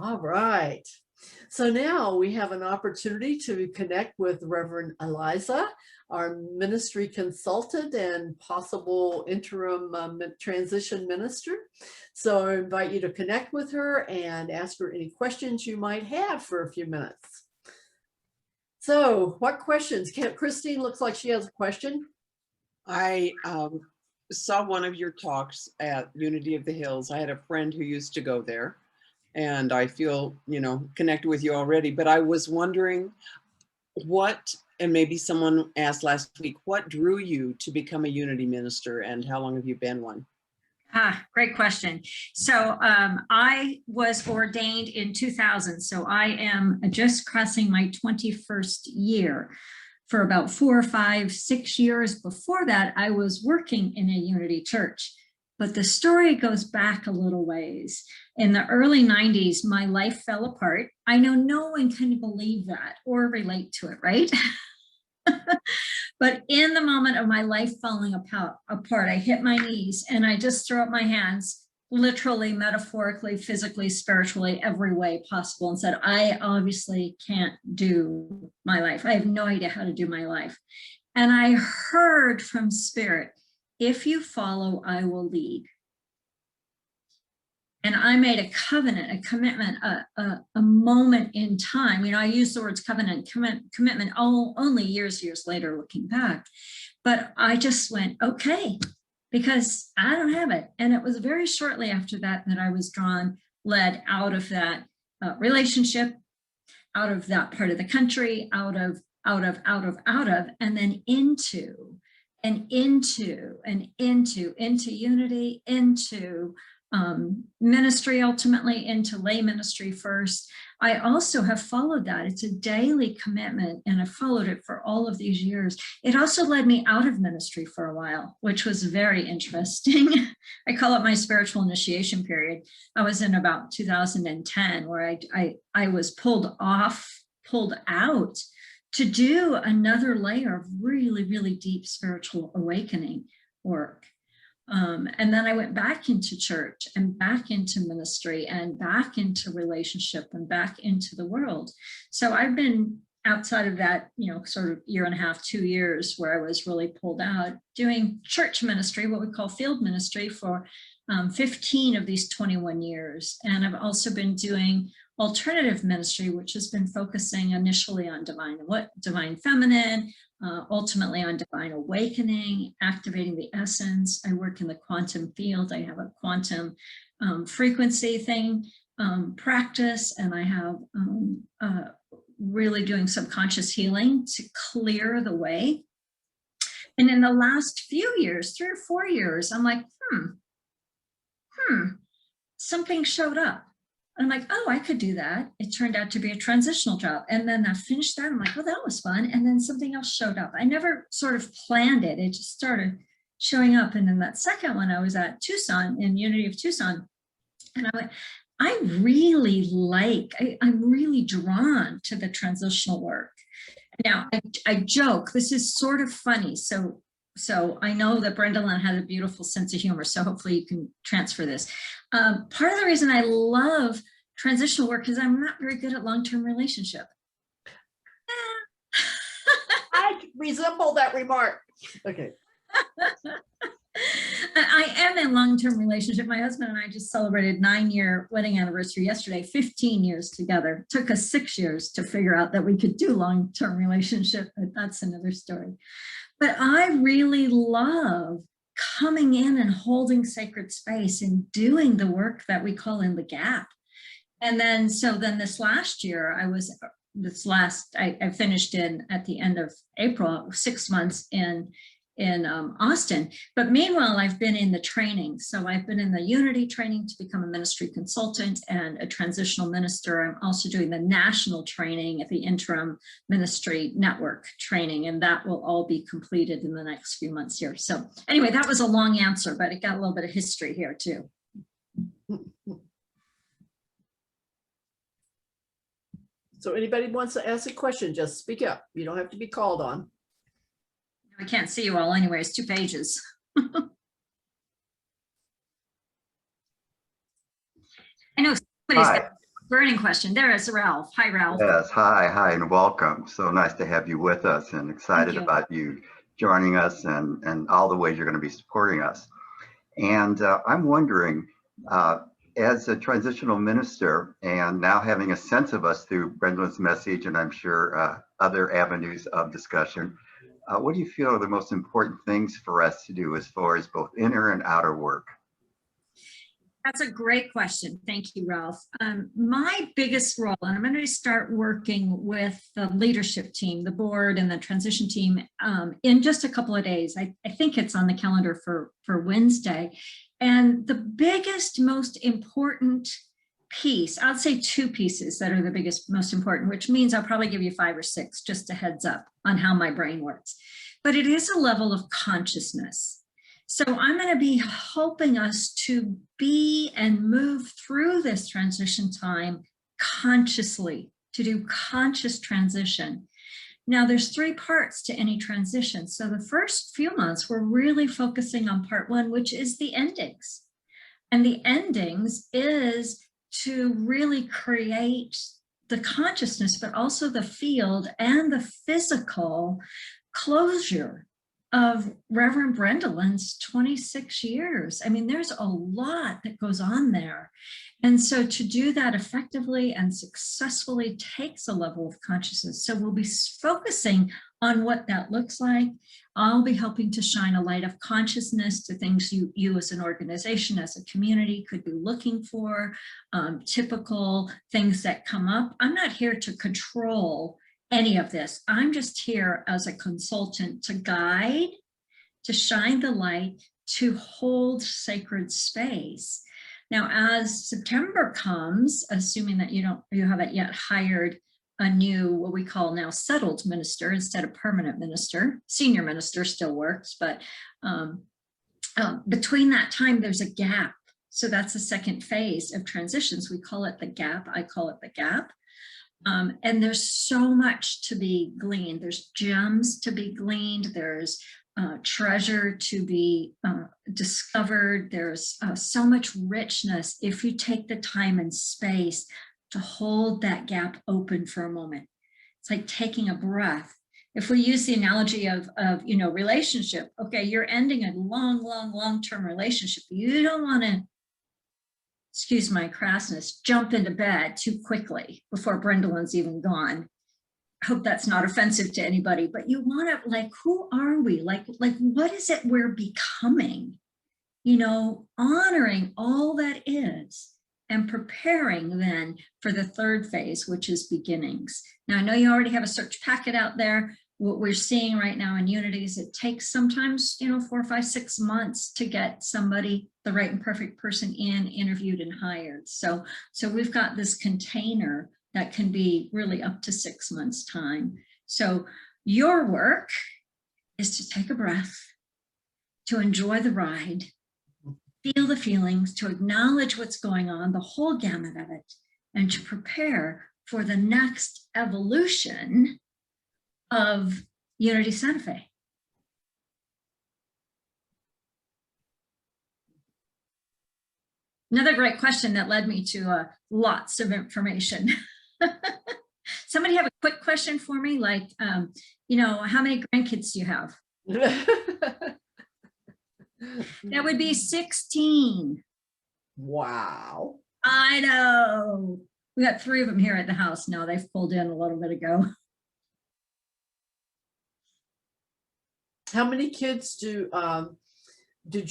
All right. So now we have an opportunity to connect with Reverend Aliza, our ministry consultant and possible interim transition minister. So I invite you to connect with her and ask her any questions you might have for a few minutes. So what questions? Christine looks like she has a question. I saw one of your talks at Unity of the Hills. I had a friend who used to go there, and I feel, connected with you already, but I was wondering what, and maybe someone asked last week, what drew you to become a Unity minister, and how long have you been one? Great question. So I was ordained in 2000. So I am just crossing my 21st year. For about 4 or 5, 6 years before that, I was working in a Unity church. But the story goes back a little ways. In the early 90s, my life fell apart. I know no one can believe that or relate to it, right? But in the moment of my life falling apart, I hit my knees and I just threw up my hands, literally, metaphorically, physically, spiritually, every way possible, and said, I obviously can't do my life. I have no idea how to do my life. And I heard from Spirit, if you follow, I will lead. And I made a covenant, a commitment, a moment in time. I use the words covenant, commitment only years later looking back. But I just went, okay, because I don't have it. And it was very shortly after that that I was led out of that relationship, out of that part of the country, out of, and then into Unity, into ministry, ultimately into lay ministry first. I also have followed that. It's a daily commitment, and I followed it for all of these years. It also led me out of ministry for a while, which was very interesting. I call it my spiritual initiation period. I was in about 2010 where I was pulled out to do another layer of really, really deep spiritual awakening work. And then I went back into church and back into ministry and back into relationship and back into the world. So I've been outside of that, sort of 1.5, 2 years where I was really pulled out doing church ministry, what we call field ministry, for 15 of these 21 years. And I've also been doing alternative ministry, which has been focusing initially on divine feminine, ultimately on divine awakening, activating the essence. I work in the quantum field. I have a quantum frequency thing practice, and I have really doing subconscious healing to clear the way. And in the last few years, 3 or 4 years, I'm like, something showed up. I'm like, oh, I could do that. It turned out to be a transitional job. And then I finished that. I'm like, oh, that was fun. And then something else showed up. I never sort of planned it. It just started showing up. And then that second one, I was at Tucson, in Unity of Tucson. And I went, I'm really drawn to the transitional work. Now, I joke, this is sort of funny. So I know that Brenda Lynn had a beautiful sense of humor, so hopefully you can transfer this. Part of the reason I love transitional work is I'm not very good at long-term relationship. I resemble that remark. Okay. I am in long-term relationship. My husband and I just celebrated 9-year wedding anniversary yesterday, 15 years together. It took us 6 years to figure out that we could do long-term relationship, but that's another story. But I really love coming in and holding sacred space and doing the work that we call in the gap. And then, this last year, I finished at the end of April, 6 months in Austin. But meanwhile, I've been in the training. So I've been in the Unity training to become a ministry consultant and a transitional minister. I'm also doing the national training at the Interim Ministry Network training, and that will all be completed in the next few months here. So anyway, that was a long answer, but it got a little bit of history here too. So anybody wants to ask a question, just speak up. You don't have to be called on. I can't see you all anyway, it's 2 pages. I know somebody's got Burning question. There is Ralph. Hi, Ralph. Yes, hi, and welcome. So nice to have you with us and excited you. about you joining us and all the ways you're going to be supporting us. And I'm wondering, as a transitional minister and now having a sense of us through Brenda's message and I'm sure other avenues of discussion, what do you feel are the most important things for us to do as far as both inner and outer work? That's a great question. Thank you, Ralph. My biggest role, and I'm going to start working with the leadership team, the board and the transition team in just a couple of days. I think it's on the calendar for Wednesday. And the biggest, most important piece, I'll say two pieces that are the biggest, most important, which means I'll probably give you 5 or 6, just a heads up on how my brain works. But it is a level of consciousness. So I'm going to be helping us to be and move through this transition time consciously, to do conscious transition. Now, there's 3 parts to any transition. So the first few months, we're really focusing on part 1, which is the endings. And the endings is to really create the consciousness, but also the field and the physical closure of Reverend Brendalin's 26 years. I mean, there's a lot that goes on there. And so to do that effectively and successfully takes a level of consciousness. So we'll be focusing on what that looks like. I'll be helping to shine a light of consciousness to things you as an organization, as a community could be looking for, typical things that come up. I'm not here to control any of this. I'm just here as a consultant to guide, to shine the light, to hold sacred space. Now, as September comes, assuming that you haven't yet hired a new, what we call now settled minister instead of permanent minister, senior minister still works, but between that time, there's a gap. So that's the second phase of transitions. We call it the gap. I call it the gap. And there's so much to be gleaned. There's gems to be gleaned. There's treasure to be discovered. There's so much richness if you take the time and space to hold that gap open for a moment. It's like taking a breath. If we use the analogy of relationship, okay, you're ending a long-term relationship. You don't want to, excuse my crassness, jump into bed too quickly before Brendalin's even gone. I hope that's not offensive to anybody, but you want to, like, who are we? Like what is it we're becoming? Honoring all that is and preparing then for the third phase, which is beginnings. Now, I know you already have a search packet out there. What we're seeing right now in Unity is it takes sometimes, 4, 5, 6 months to get somebody, the right and perfect person interviewed and hired. So we've got this container that can be really up to 6 months time. So your work is to take a breath, to enjoy the ride, feel the feelings, to acknowledge what's going on, the whole gamut of it, and to prepare for the next evolution of Unity Santa Fe. Another great question that led me to lots of information. Somebody have a quick question for me, like, how many grandkids do you have? That would be 16. Wow. I know. We got 3 of them here at the house now. They've pulled in a little bit ago. How many kids did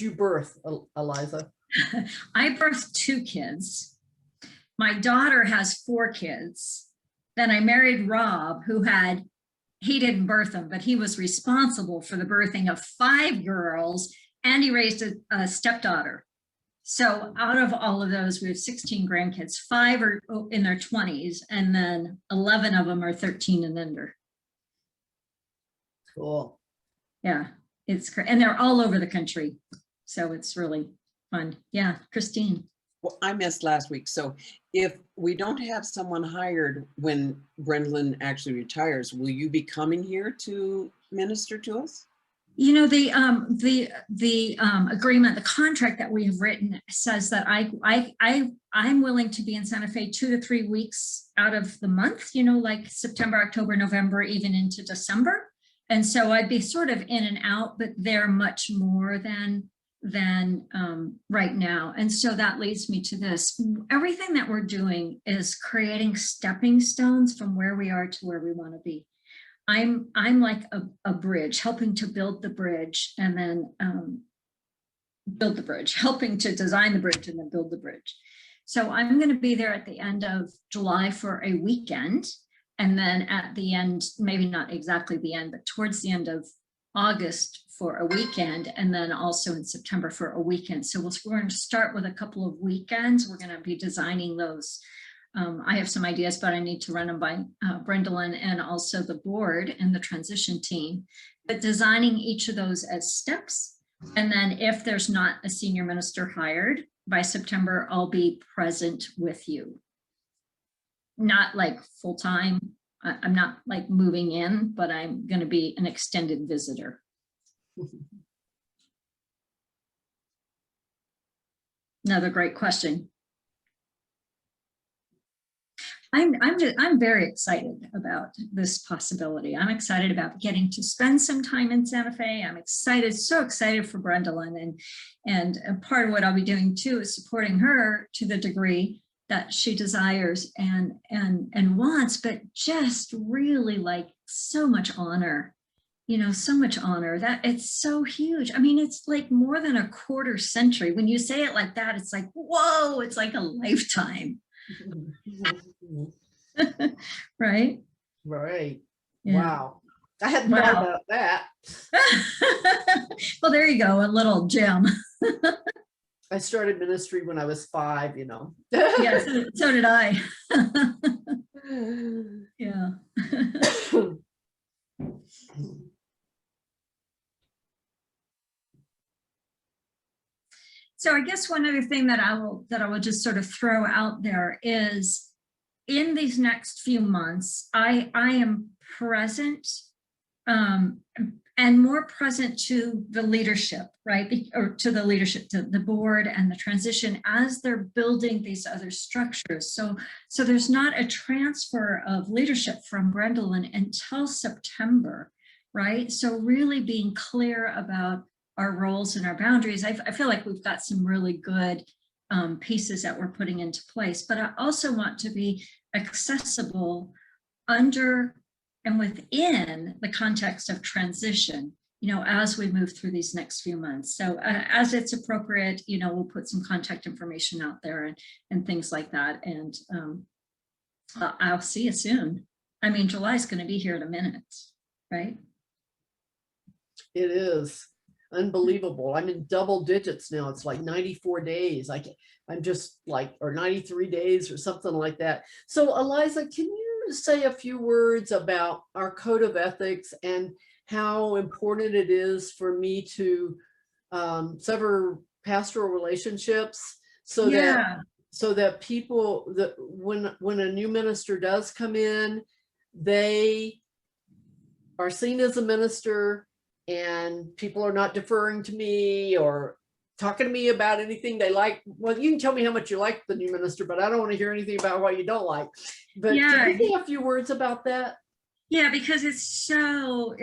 you birth, Aliza? I birthed 2 kids. My daughter has 4 kids. Then I married Rob, he didn't birth them, but he was responsible for the birthing of 5 girls, and he raised a stepdaughter. So out of all of those, we have 16 grandkids. 5 are in their 20s, and then 11 of them are 13 and under. Cool. Yeah, it's great. And they're all over the country. So it's really fun. Yeah, Christine. Well, I missed last week. So if we don't have someone hired when Brendalin actually retires, will you be coming here to minister to us? You know, the agreement, the contract that we have written says that I'm willing to be in Santa Fe 2 to 3 weeks out of the month, you know, like September, October, November, even into December. And so I'd be sort of in and out, but they're much more than right now. And so that leads me to this. Everything that we're doing is creating stepping stones from where we are to where we want to be. I'm like a bridge, helping to build the bridge and then build the bridge, helping to design the bridge and then build the bridge. So I'm going to be there at the end of July for a weekend. And then at the end, maybe not exactly the end, but towards the end of August for a weekend. And then also in September for a weekend. So we're going to start with a couple of weekends. We're going to be designing those. I have some ideas, but I need to run them by Brendolyn and also the board and the transition team, but designing each of those as steps. And then if there's not a senior minister hired by September, I'll be present with you. Not like full-time. I'm not like moving in, but I'm going to be an extended visitor. Another great question. I'm very excited about this possibility. I'm excited about getting to spend some time in Santa Fe. I'm excited, so excited for Brendolyn, and a part of what I'll be doing too is supporting her to the degree that she desires and wants, but just really like so much honor, you know, so much honor that it's so huge. I mean, it's like more than a quarter century. When you say it like that, it's like, whoa, it's like a lifetime. Right? Right. Yeah. Wow. I hadn't thought about that. Well, there you go, a little gem. I started ministry when I was 5, you know. Yes, so did I. Yeah. So I guess one other thing that I will just sort of throw out there is in these next few months, I am present and more present to the leadership, right? Or to the leadership, to the board and the transition as they're building these other structures. So there's not a transfer of leadership from Brendolyn until September, right? So really being clear about our roles and our boundaries. I feel like we've got some really good pieces that we're putting into place, but I also want to be accessible under and within the context of transition, you know, as we move through these next few months. So as it's appropriate, you know, we'll put some contact information out there and things like that. And I'll see you soon. I mean, July's going to be here in a minute, right? It is unbelievable. I'm in double digits now. It's like 94 days. I'm just like, or 93 days or something like that. So Aliza, can you say a few words about our code of ethics and how important it is for me to sever pastoral relationships so that people, that when a new minister does come in, they are seen as a minister and people are not deferring to me or talking to me about anything they like. Well, you can tell me how much you like the new minister, but I don't want to hear anything about what you don't like. But can you say a few words about that? Yeah, because it's so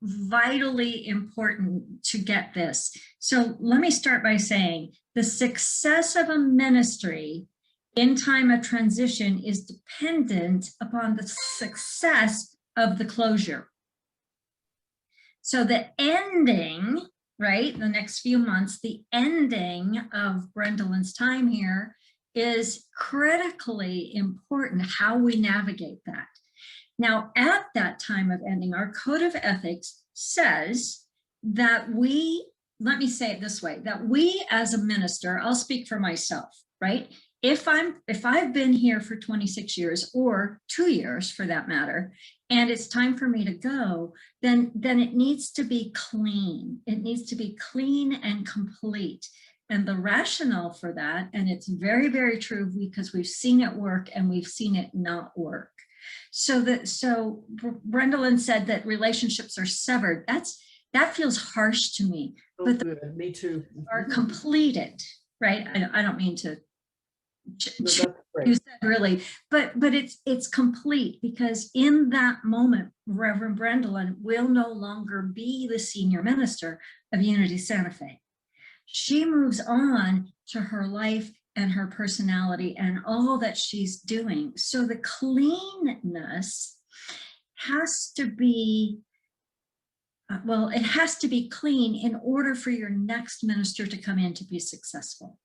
vitally important to get this. So let me start by saying the success of a ministry in time of transition is dependent upon the success of the closure. So the ending, right, the next few months, the ending of Brendolyn's time here is critically important, how we navigate that. Now, at that time of ending, our code of ethics says that let me say it this way, that we as a minister, I'll speak for myself, right? If I've been here for 26 years or 2 years for that matter, and it's time for me to go, then it needs to be clean. It needs to be clean and complete. And the rationale for that, and it's very, very true because we've seen it work and we've seen it not work, So Brendolyn said that relationships are severed. That feels harsh to me. Oh, But good. Me too. are completed, right? I don't mean to No, that's great. you said really, but it's complete, because in that moment, Reverend Brendolyn will no longer be the senior minister of Unity Santa Fe. She moves on to her life and her personality and all that she's doing. So the cleanness has to be, well, it has to be clean in order for your next minister to come in to be successful.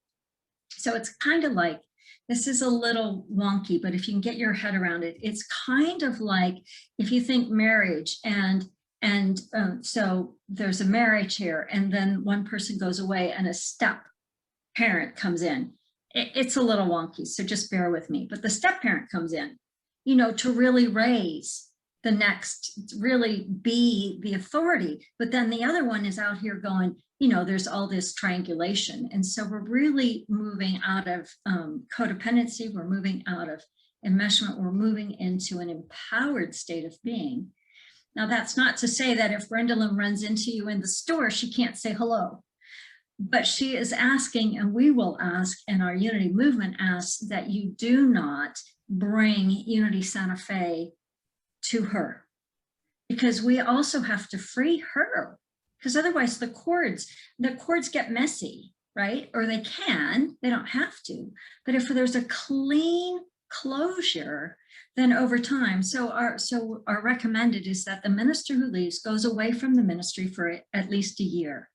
So it's kind of like, this is a little wonky, but if you can get your head around it, it's kind of like if you think marriage so there's a marriage here, and then one person goes away and a step parent comes in. It's a little wonky, so just bear with me. But the step parent comes in, to really raise the next, really be the authority. But then the other one is out here going, there's all this triangulation. And so we're really moving out of codependency. We're moving out of enmeshment. We're moving into an empowered state of being. Now, that's not to say that if Brendolyn runs into you in the store, she can't say hello. But she is asking, and we will ask, and our Unity movement asks, that you do not bring Unity Santa Fe to her, because we also have to free her, because otherwise the cords get messy, right? Or they don't have to, but if there's a clean closure, then over time, so our recommended is that the minister who leaves goes away from the ministry for at least a year.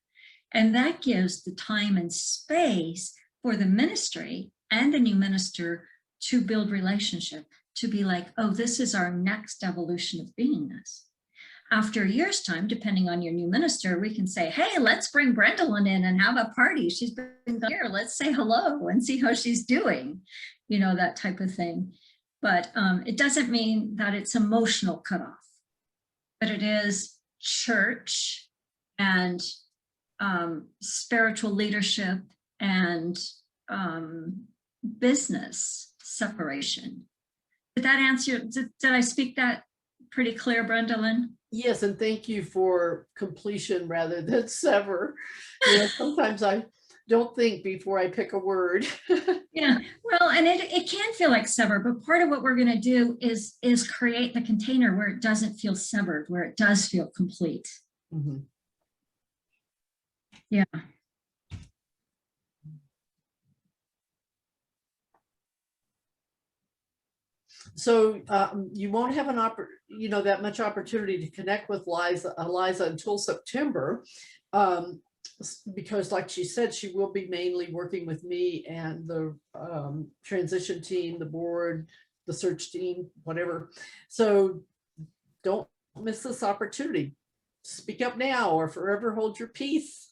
And that gives the time and space for the ministry and the new minister to build relationship, to be like, oh, this is our next evolution of beingness. After a year's time, depending on your new minister, we can say, hey, let's bring Brendolyn in and have a party. She's been here. Let's say hello and see how she's doing, that type of thing. But it doesn't mean that it's emotional cutoff, but it is church and spiritual leadership and business separation. Did that answer? Did I speak that pretty clear, Brendolyn? Yes, and thank you for completion rather than sever. Sometimes I don't think before I pick a word. Yeah, well, and it can feel like sever, but part of what we're going to do is create the container where it doesn't feel severed, where it does feel complete. Mm-hmm. Yeah. So you won't have that much opportunity to connect with Aliza until September, because like she said, she will be mainly working with me and the transition team, the board, the search team, whatever. So don't miss this opportunity. Speak up now or forever hold your peace.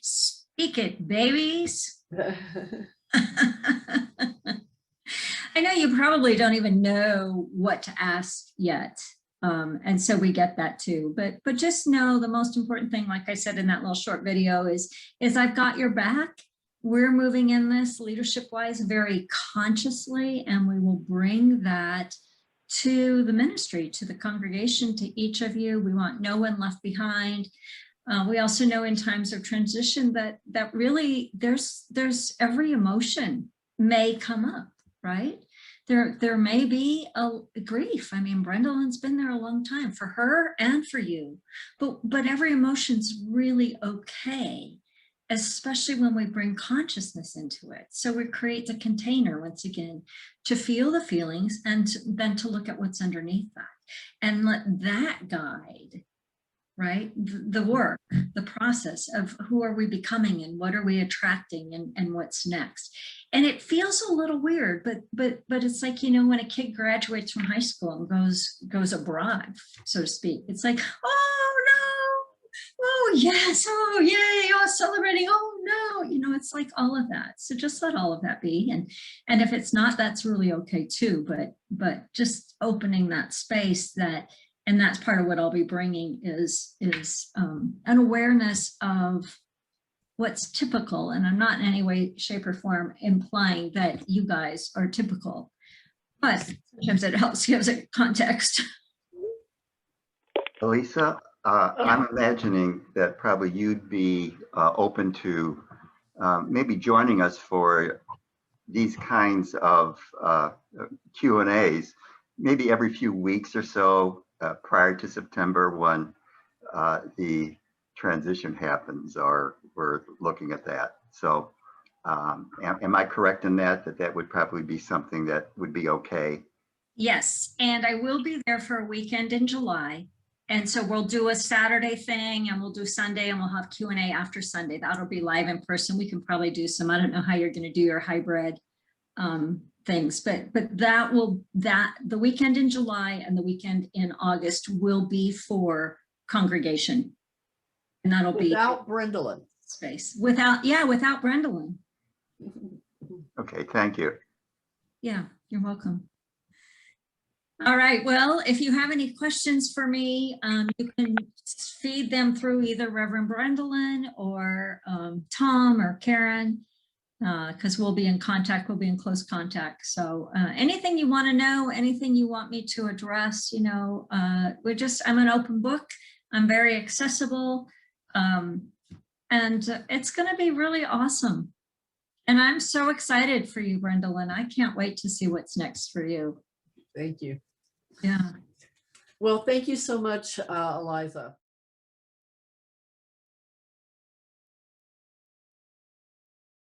Speak it, babies. I know you probably don't even know what to ask yet. And so we get that too, but just know the most important thing, like I said in that little short video, is I've got your back. We're moving in this leadership wise very consciously, and we will bring that to the ministry, to the congregation, to each of you. We want no one left behind. We also know in times of transition that really there's every emotion may come up, right? There may be a grief. I mean, Brendolyn's been there a long time for her and for you, but every emotion's really okay, especially when we bring consciousness into it. So we create the container once again to feel the feelings and then to look at what's underneath that and let that guide, right? The work, the process of who are we becoming and what are we attracting and what's next. And it feels a little weird, but it's like, when a kid graduates from high school and goes abroad, so to speak, it's like, oh no, oh yes, oh yay, oh celebrating, oh no, it's like all of that. So just let all of that be. And if it's not, that's really okay too, but just opening that space and that's part of what I'll be bringing is an awareness of what's typical. And I'm not in any way, shape, or form implying that you guys are typical, but sometimes it helps give a context. Elisa, I'm imagining that probably you'd be open to maybe joining us for these kinds of Q&As, maybe every few weeks or so prior to September when the transition happens, or we're looking at that. So am I correct in that that would probably be something that would be okay? Yes, and I will be there for a weekend in July. And so we'll do a Saturday thing and we'll do Sunday and we'll have Q&A after Sunday. That'll be live in person. We can probably do some, I don't know how you're going to do your hybrid things, but the weekend in July and the weekend in August will be for congregation. And that'll be Without Brendolyn. space without Brendolyn. Okay, thank you. Yeah, you're welcome. All right, well, if you have any questions for me, you can feed them through either Reverend Brendolyn or Tom or Karen, because we'll be in close contact. So anything you want to know, anything you want me to address, you know, I'm an open book. I'm very accessible. And it's going to be really awesome. And I'm so excited for you, Brendolyn. I can't wait to see what's next for you. Thank you. Yeah. Well, thank you so much, Aliza.